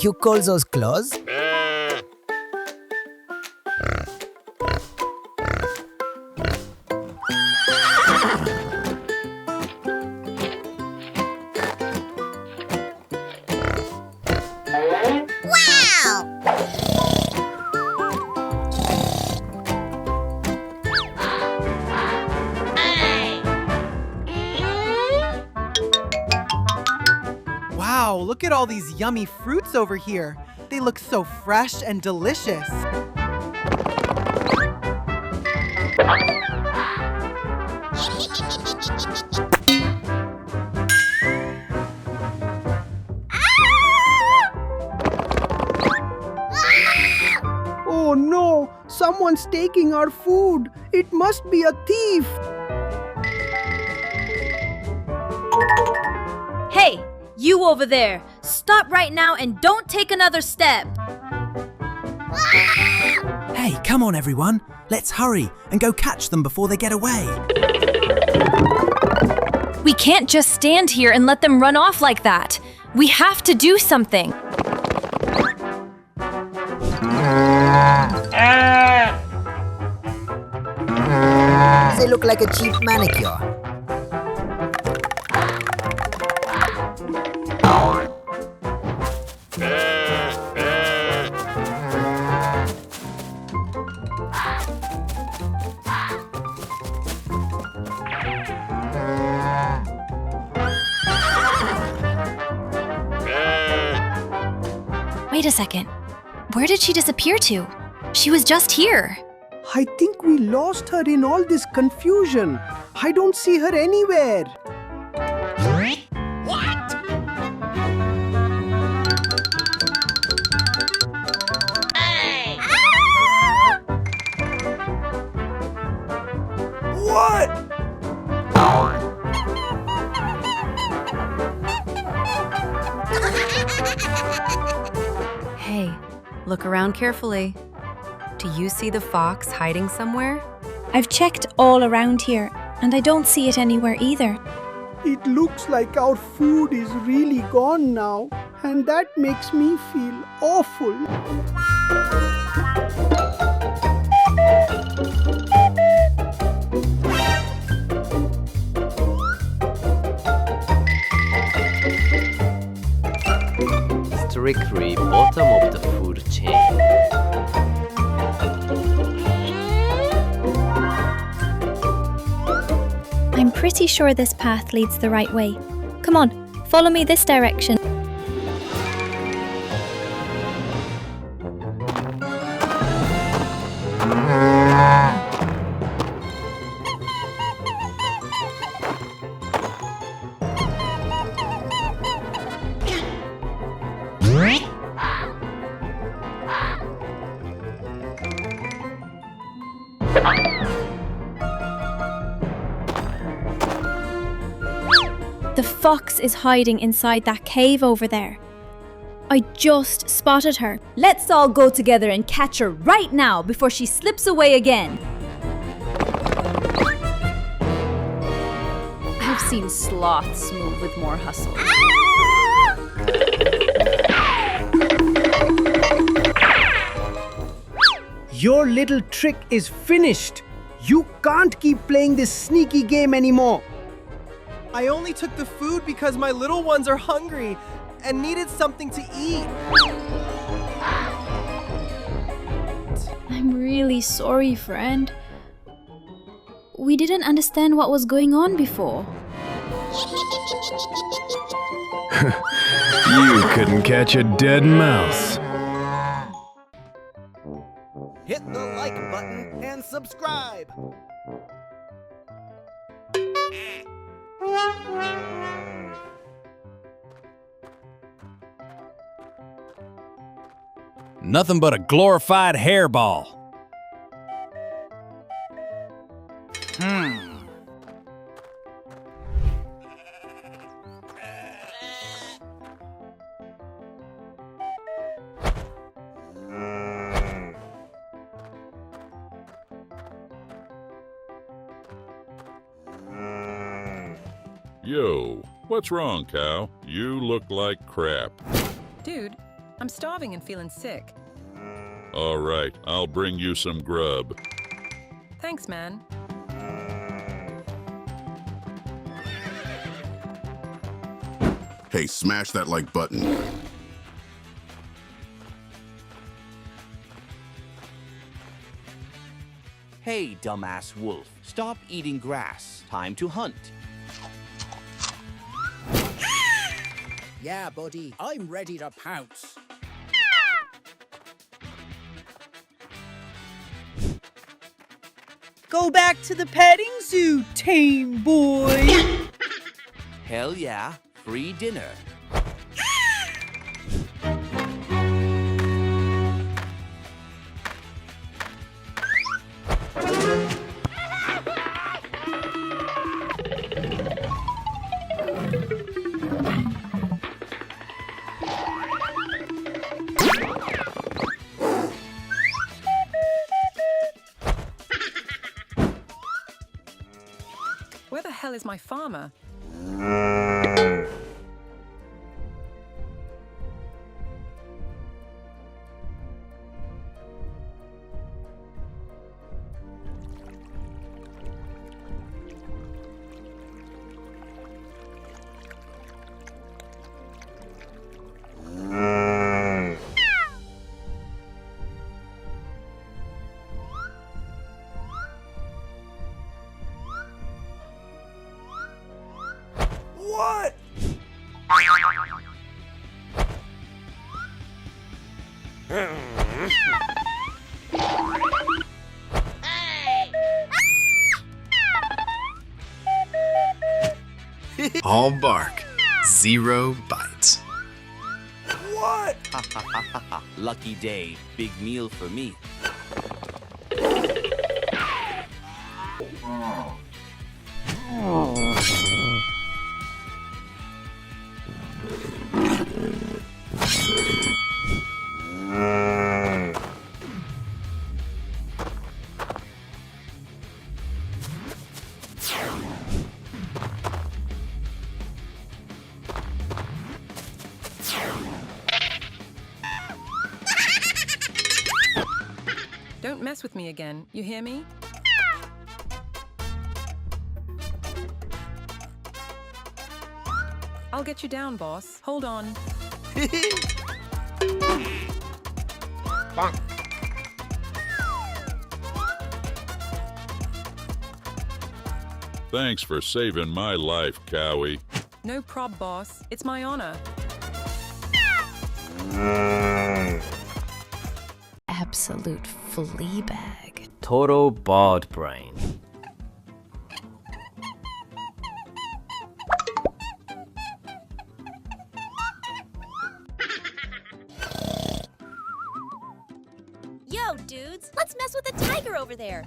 You call those claws? Wow, look at all these yummy fruits over here. They look so fresh and delicious. Oh no! Someone's taking our food! It must be a thief! Hey, you over there! Stop right now and don't take another step! Hey, come on everyone. Let's hurry and go catch them before they get away. We can't just stand here and let them run off like that. We have to do something. They look like a cheap manicure. Wait a second. Where did she disappear to? She was just here. I think we lost her in all this confusion. I don't see her anywhere. What? Hey, look around carefully. Do you see the fox hiding somewhere? I've checked all around here, and I don't see it anywhere either. It looks like our food is really gone now, and that makes me feel awful. Strictly bottom of the food chain. I'm pretty sure this path leads the right way. Come on, follow me this direction. The fox is hiding inside that cave over there. I just spotted her. Let's all go together and catch her right now before she slips away again. I've seen sloths move with more hustle. Your little trick is finished. You can't keep playing this sneaky game anymore. I only took the food because my little ones are hungry and needed something to eat. I'm really sorry, friend. We didn't understand what was going on before. You couldn't catch a dead mouse. Hit the like button and subscribe. Nothing but a glorified hairball. Yo, what's wrong, cow? You look like crap. Dude, I'm starving and feeling sick. All right, I'll bring you some grub. Thanks, man. Hey, smash that like button. Hey, dumbass wolf. Stop eating grass. Time to hunt. Yeah, buddy, I'm ready to pounce. Go back to the petting zoo, tame boy. Hell yeah, free dinner. Where the hell is my farmer? What? All bark, zero bites. What? Ha ha ha ha ha. Lucky day. Big meal for me. Don't mess with me again, you hear me? I'll get you down, boss. Hold on. Bonk. Thanks for saving my life, Cowie. No prob, boss. It's my honor. Absolute flea bag. Total bald brain. Yo, dudes, let's mess with the tiger over there.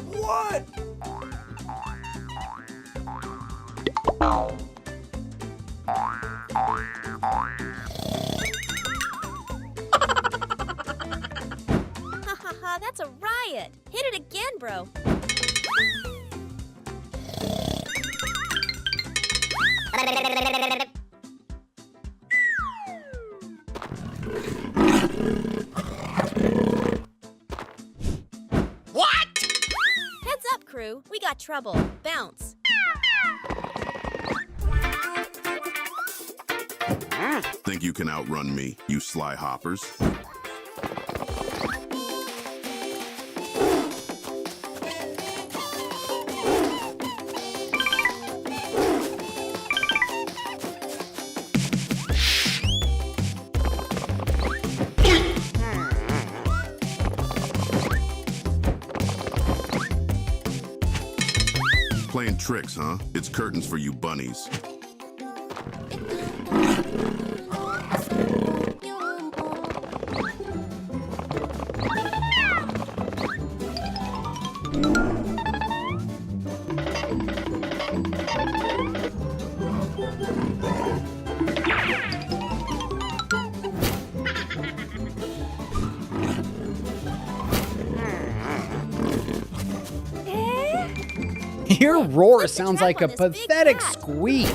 What? Hahaha, that's a riot. Hit it again, bro. What? Heads up, crew. We got trouble. Bounce. Think you can outrun me, you sly hoppers? Playing tricks, huh? It's curtains for you bunnies. Your roar sounds like a pathetic squeak.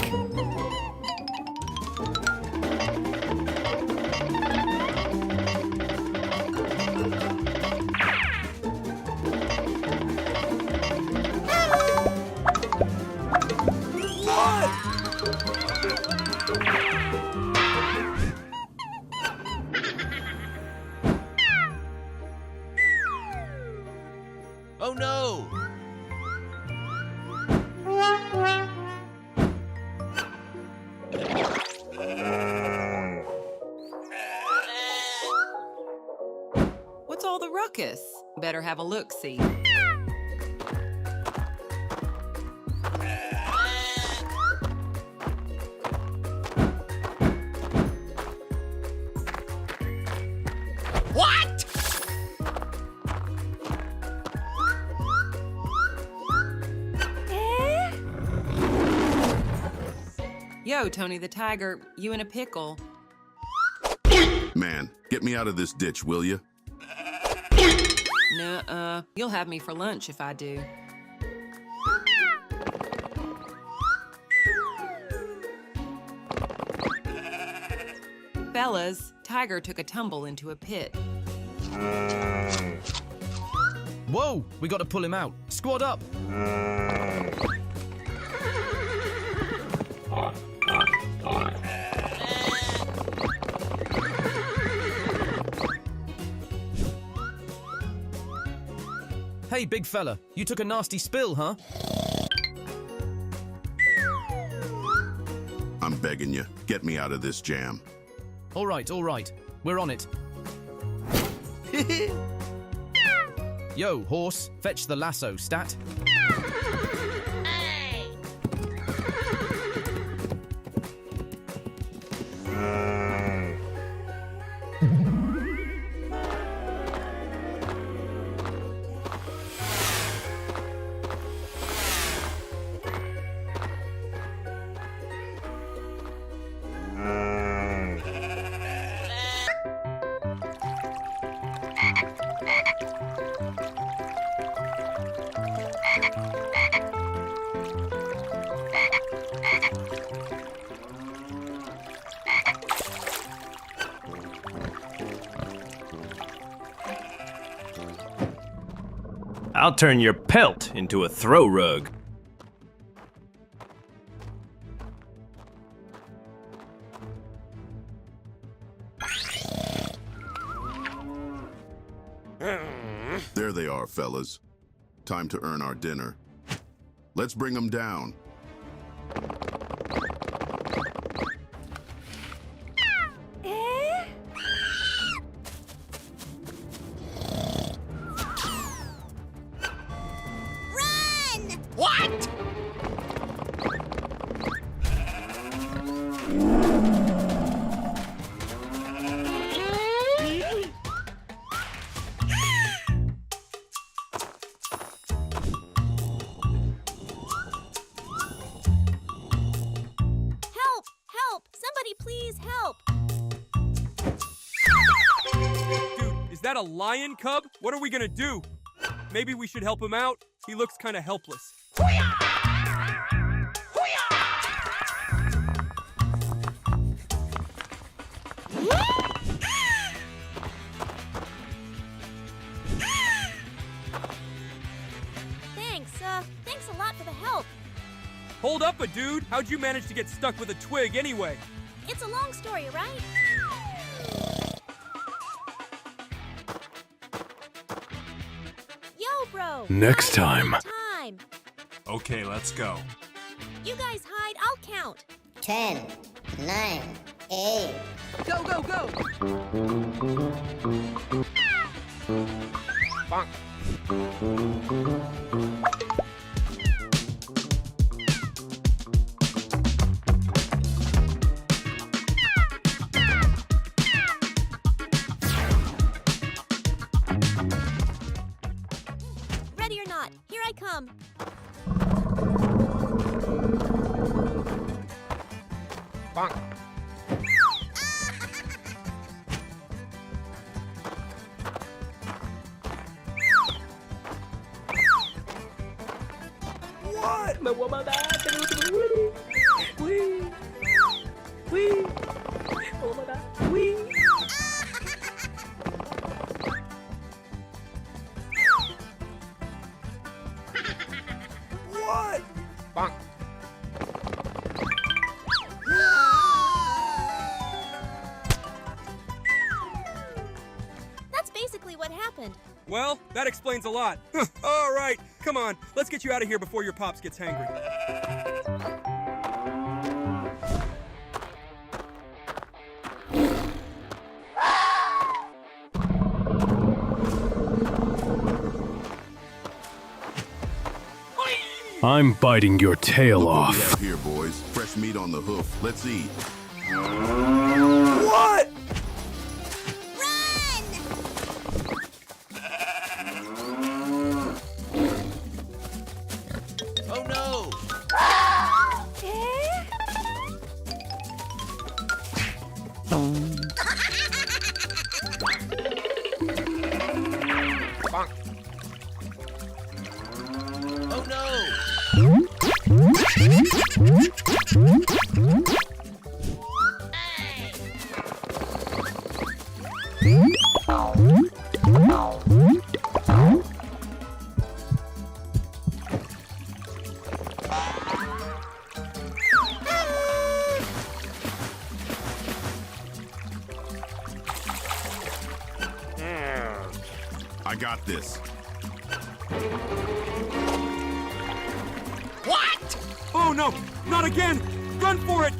Oh no! What's all the ruckus? Better have a look-see. What? Yo, Tony the Tiger, you in a pickle. Man, get me out of this ditch, will you? Nuh-uh. You'll have me for lunch if I do. Fellas, Tiger took a tumble into a pit. Whoa! We gotta pull him out. Squad up! Hey, big fella, you took a nasty spill, huh? I'm begging you, get me out of this jam. All right, we're on it. Yo, horse, fetch the lasso, stat. I'll turn your pelt into a throw rug. There they are, fellas. Time to earn our dinner. Let's bring them down. What? Help! Help! Somebody please help! Dude, is that a lion cub? What are we gonna do? Maybe we should help him out? He looks kinda helpless. Thanks a lot for the help. Hold up, dude! How'd you manage to get stuck with a twig anyway? It's a long story, right? Yo, bro! Next time. Okay, let's go. You guys hide, I'll count. 10, 9, 8. Go, go, go! Bonk. Ready or not, here I come. Bonk. Whoa! What? Bonk. That's basically what happened. Well, that explains a lot. All right, come on. Let's get you out of here before your pops gets hangry. I'm biting your tail Look what we off. have here, boys. Fresh meat on the hoof. Let's eat. What? Oh no! Bonk. Oh no! I got this. What? Oh no, not again! Run for it!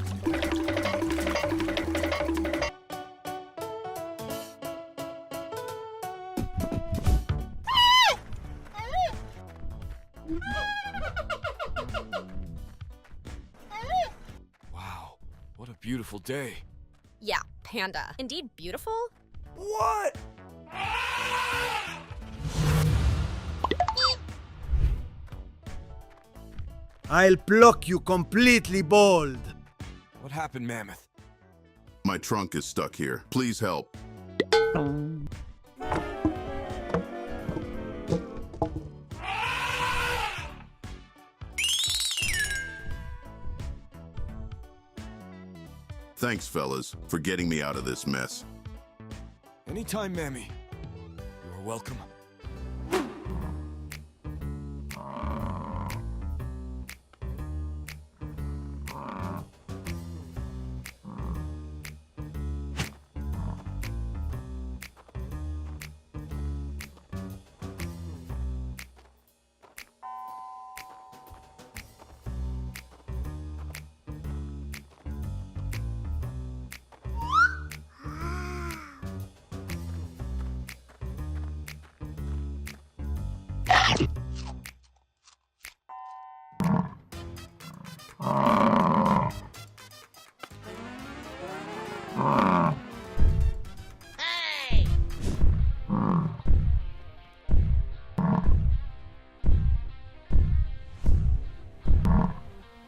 Wow, what a beautiful day. Yeah, panda. Indeed beautiful? What? I'll pluck you completely bald. What happened, Mammoth? My trunk is stuck here. Please help. Thanks, fellas, for getting me out of this mess. Anytime, Mammy. You are welcome.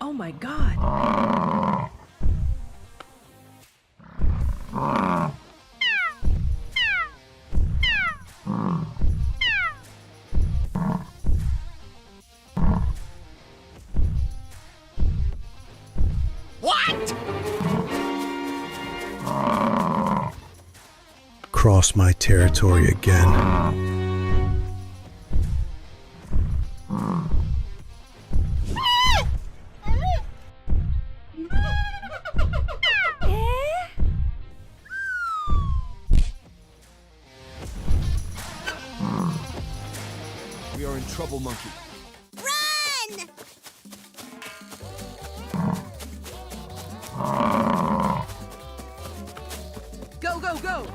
Oh my god. What? Cross my territory again. We are in trouble, Monkey. Run! Go, go, go!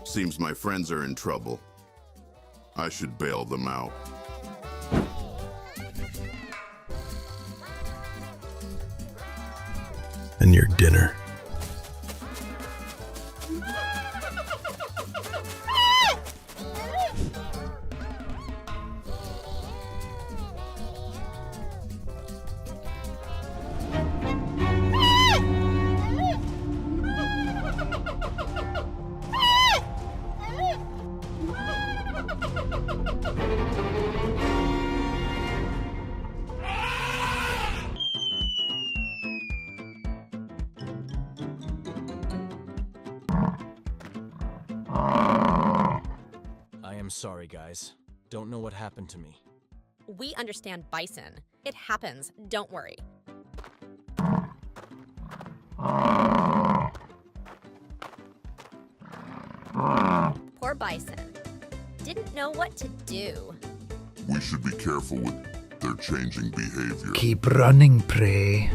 Seems my friends are in trouble. I should bail them out. And your dinner. I'm sorry, guys. Don't know what happened to me. We understand bison. It happens. Don't worry. Poor bison. Didn't know what to do. We should be careful with their changing behavior. Keep running, prey.